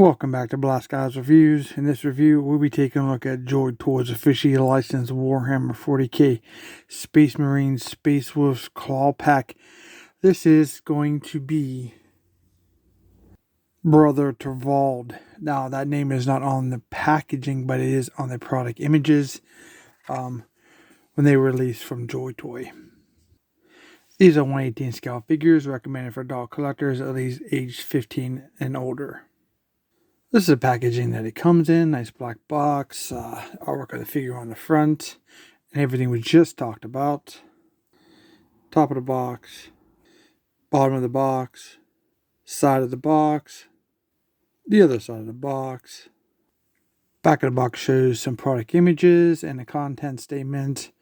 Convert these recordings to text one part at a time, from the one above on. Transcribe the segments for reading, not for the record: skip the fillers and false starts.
Welcome back to Blast Guys Reviews. In this review, we'll be taking a look at Joytoy's officially licensed Warhammer 40k Space Marine Space Wolves Claw Pack. This is going to be Brother Torrvald. Now, that name is not on the packaging, but it is on the product images when they were released from Joytoy. These are 1/18 scale figures recommended for adult collectors at least age 15 and older. This is the packaging that it comes in. Nice black box. Artwork of the figure on the front. And everything we just talked about. Top of the box. Bottom of the box. Side of the box. The other side of the box. Back of the box shows some product images and a content statement.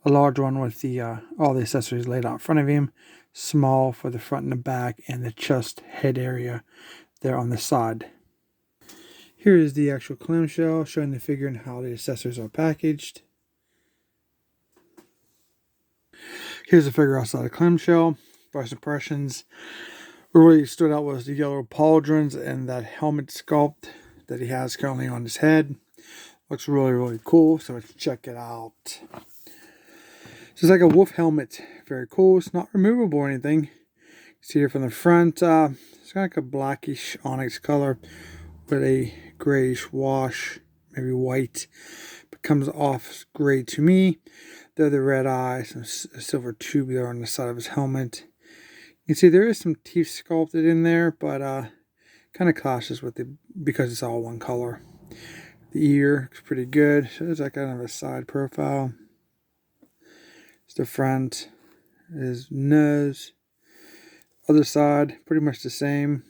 A large one with the all the accessories laid out in front of him. Small for the front and the back. And the chest head area there on the side. Here is the actual clamshell showing the figure and how the accessories are packaged. Here's the figure outside the clamshell. First impressions. What really stood out was the yellow pauldrons and that helmet sculpt that he has currently on his head. Looks really, really cool, so let's check it out. So it's like a wolf helmet. Very cool. It's not removable or anything. You see here from the front, it's got like a blackish onyx color with a grayish wash, maybe white, but comes off gray to me. There are the red eyes, some silver tubular on the side of his helmet. You can see there is some teeth sculpted in there, but kind of clashes with it because it's all one color. The ear looks pretty good. Shows like kind of a side profile. It's the front, his nose. Other side, pretty much the same.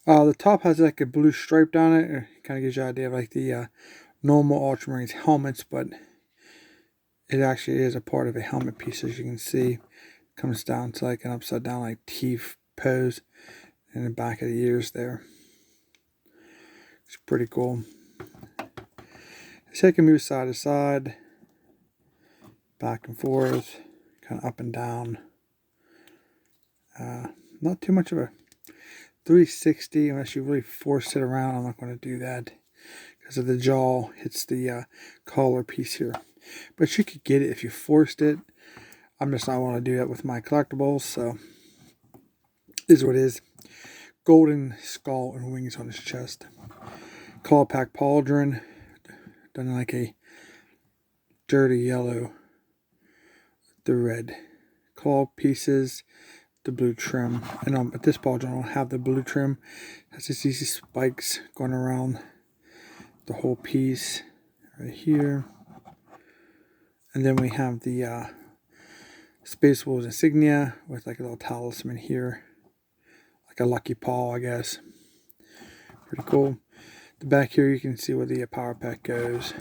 The top has like a blue stripe down it. It kind of gives you an idea of like the normal Ultramarines helmets, but it actually is a part of a helmet piece, as you can see. It comes down to like an upside down like teeth pose in the back of the ears there. It's pretty cool. So you can move side to side, back and forth, kind of up and down. Not too much of a 360 unless you really force it around. I'm not going to do that because of the jaw hits the collar piece here, but you could get it if you forced it. I'm just not want to do that with my collectibles, so this is what it is. Golden skull and wings on his chest. Claw pack pauldron done like a dirty yellow. The red claw pieces, the blue trim, and at this pauldron I don't have the blue trim. It has these easy spikes going around the whole piece right here, and then we have the Space Wolves insignia with like a little talisman here, like a lucky paw, I guess. Pretty cool. The back here you can see where the power pack goes.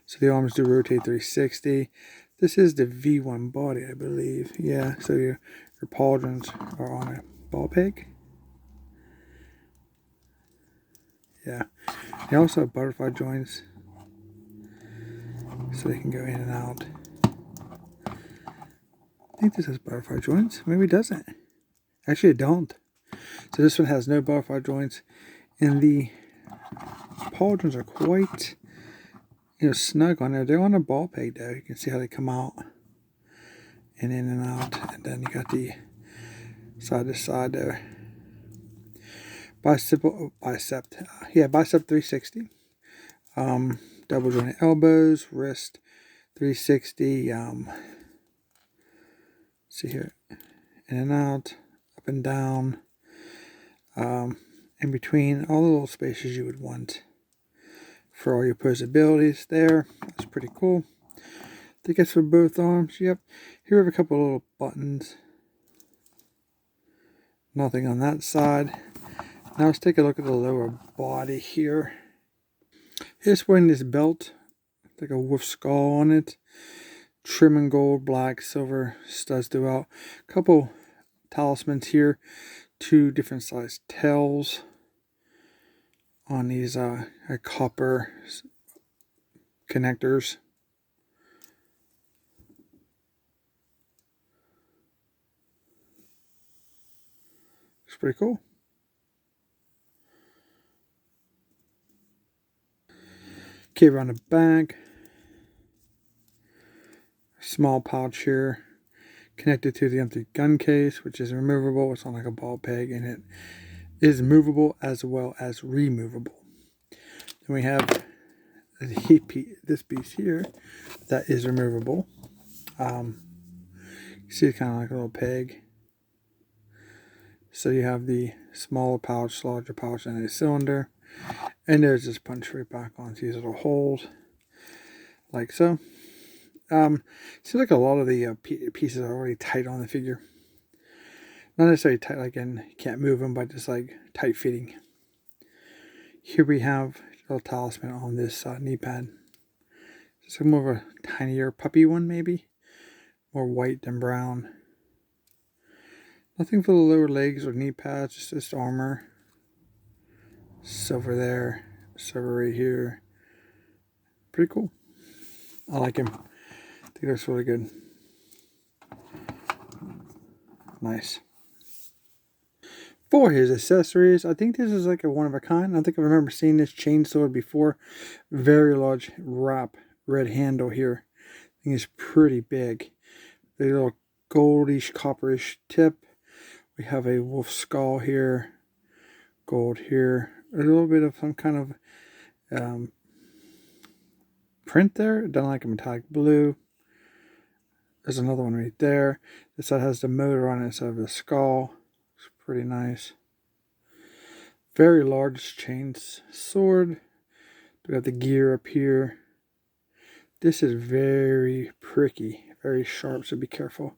So the arms do rotate 360. This is the V1 body, I believe. Yeah, so your pauldrons are on a ball peg. Yeah. They also have butterfly joints, so they can go in and out. I think this has butterfly joints. Maybe it doesn't. Actually, it don't. So this one has no butterfly joints, and the pauldrons are quite, snug on there. They're on a ball peg though. You can see how they come out and in and out, and then you got the side to side there. Bicep 360. Double jointed elbows, wrist 360. See here, in and out, up and down, in between, all the little spaces you would want for all your posabilities there. That's pretty cool. I think that's for both arms. Yep. Here we have a couple of little buttons. Nothing on that side. Now let's take a look at the lower body here. Here's wearing this belt, like a wolf skull on it. Trim in gold, black, silver studs throughout. A couple talismans here. 2 different sized tails on these copper connectors. It's pretty cool. Okay, around the back, small pouch here, connected to the empty gun case, which is removable. It's on like a ball peg, and it is movable as well as removable. Then we have this piece here that is removable. You see it's kind of like a little peg. So you have the smaller pouch, larger pouch, and a cylinder. And there's this punch right back on these little holes, like so. Seems like a lot of the pieces are already tight on the figure. Not necessarily tight, like in you can't move them, but just like tight fitting. Here we have a little talisman on this knee pad. Just more of a tinier puppy one, maybe. More white than brown. Nothing for the lower legs or knee pads, just this armor. Silver there, silver right here. Pretty cool. I like him. I think that's really good. Nice. For his accessories, I think this is like a one of a kind. I think I remember seeing this chainsword before. Very large wrap, red handle here. I think it's pretty big. The little goldish, copperish tip. We have a wolf skull here. Gold here. A little bit of some kind of print there. Done like a metallic blue. There's another one right there. This side has the motor on it instead of the skull. It's pretty nice. Very large chains sword. We got the gear up here. This is very pricky, very sharp, so be careful.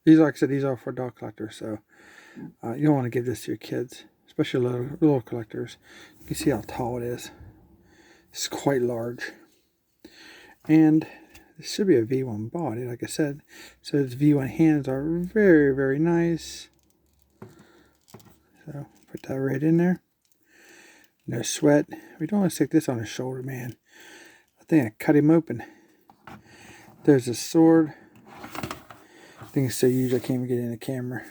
These, like I said, these are for dog collectors, so you don't want to give this to your kids, especially little collectors. You can see how tall it is. It's quite large. And this should be a V1 body, like I said. So its V1 hands are very, very nice. So put that right in there. No sweat. We don't want to stick this on his shoulder, man. I think I cut him open. There's a sword. I think it's so huge I can't even get in the camera.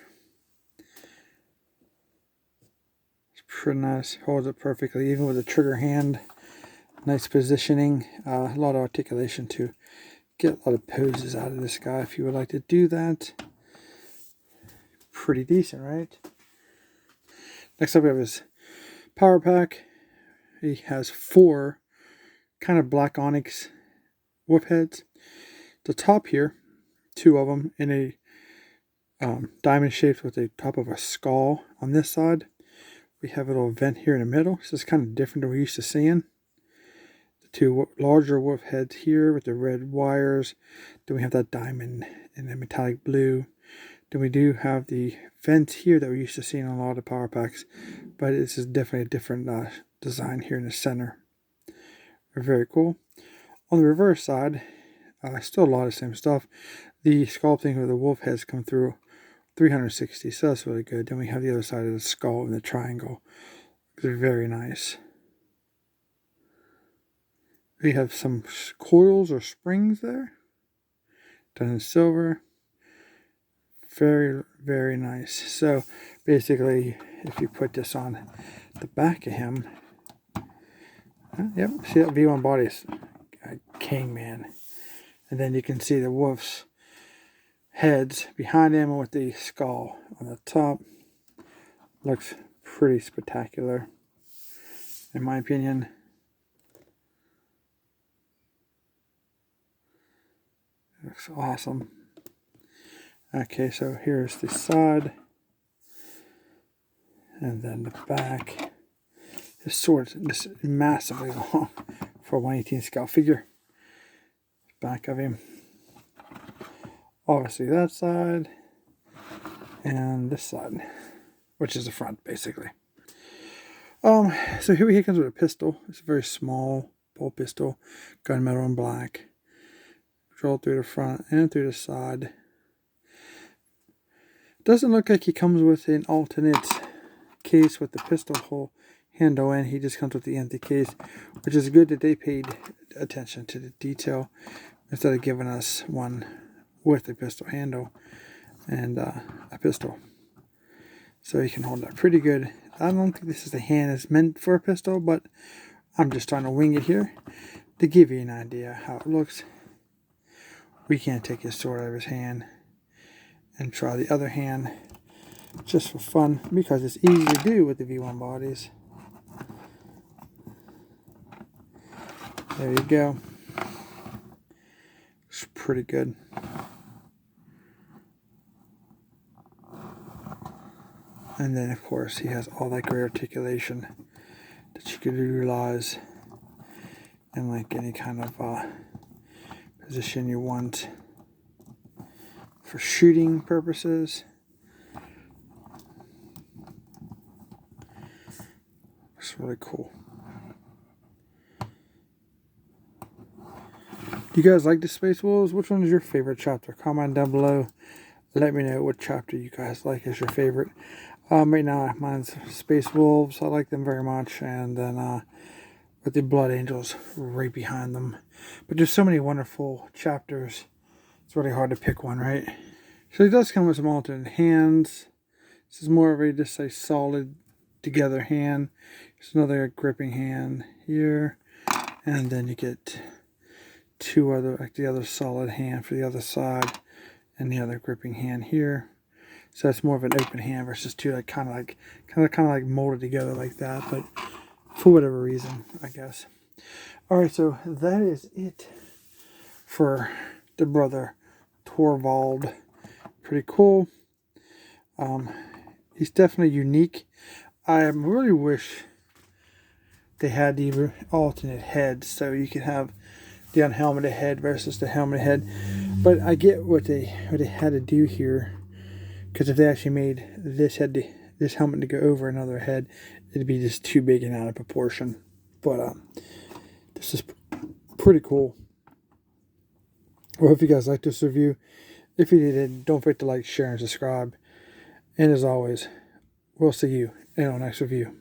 It's pretty nice. Holds it perfectly, even with the trigger hand. Nice positioning. A lot of articulation to get a lot of poses out of this guy if you would like to do that. Pretty decent, right? Next up we have his power pack. He has 4 kind of black onyx wolf heads. The top here, 2 of them in a diamond shaped with the top of a skull on this side. We have a little vent here in the middle. This is kind of different than we're used to seeing. The 2 larger wolf heads here with the red wires. Then we have that diamond in the metallic blue. Then we do have the vent here that we're used to seeing on a lot of power packs, but this is definitely a different design here in the center. Very cool. On the reverse side, still a lot of the same stuff. The sculpting of the wolf heads come through 360, so that's really good. Then we have the other side of the skull and the triangle. They're very nice. We have some coils or springs there, done in silver. Very, very nice. So basically, if you put this on the back of him, yep, see that V1 body is king, man. And then you can see the wolf's heads behind him with the skull on the top. Looks pretty spectacular, in my opinion. Looks awesome. Okay, so here's the side. And then the back. His sword is massively long for a 1/18 scale figure. Back of him. Obviously that side. And this side. Which is the front, basically. So here he comes with a pistol. It's a very small bolt pistol. Gunmetal in black. Drill through the front and through the side. Doesn't look like he comes with an alternate case with the pistol hole handle in. He just comes with the empty case, which is good that they paid attention to the detail instead of giving us one with a pistol handle and a pistol. So you can hold that pretty good. I don't think this is the hand is meant for a pistol, but I'm just trying to wing it here to give you an idea how it looks. We can't take his sword out of his hand and try the other hand just for fun, because it's easy to do with the V1 bodies. There you go. It's pretty good. And then, of course, he has all that great articulation that you could utilize in like any kind of position you want for shooting purposes. It's really cool. Do you guys like the Space Wolves? Which one is your favorite chapter? Comment down below. Let me know what chapter you guys like as your favorite. Right now, mine's Space Wolves. I like them very much. And then with the Blood Angels right behind them. But there's so many wonderful chapters. It's really hard to pick one, right? So it does come with some alternate hands. This is more of a just a solid together hand. There's another gripping hand here. And then you get two other, like the other solid hand for the other side. And the other gripping hand here. So that's more of an open hand versus two like kind of like molded together like that, but for whatever reason, I guess. All right, so that is it for the brother Torrvald. Pretty cool. He's definitely unique. I really wish they had the alternate heads, so you could have the unhelmeted head versus the helmeted head. But I get what they had to do here. Because if they actually made this helmet to go over another head, it'd be just too big and out of proportion. But this is pretty cool. I hope you guys liked this review. If you did, don't forget to like, share, and subscribe. And as always, we'll see you in our next review.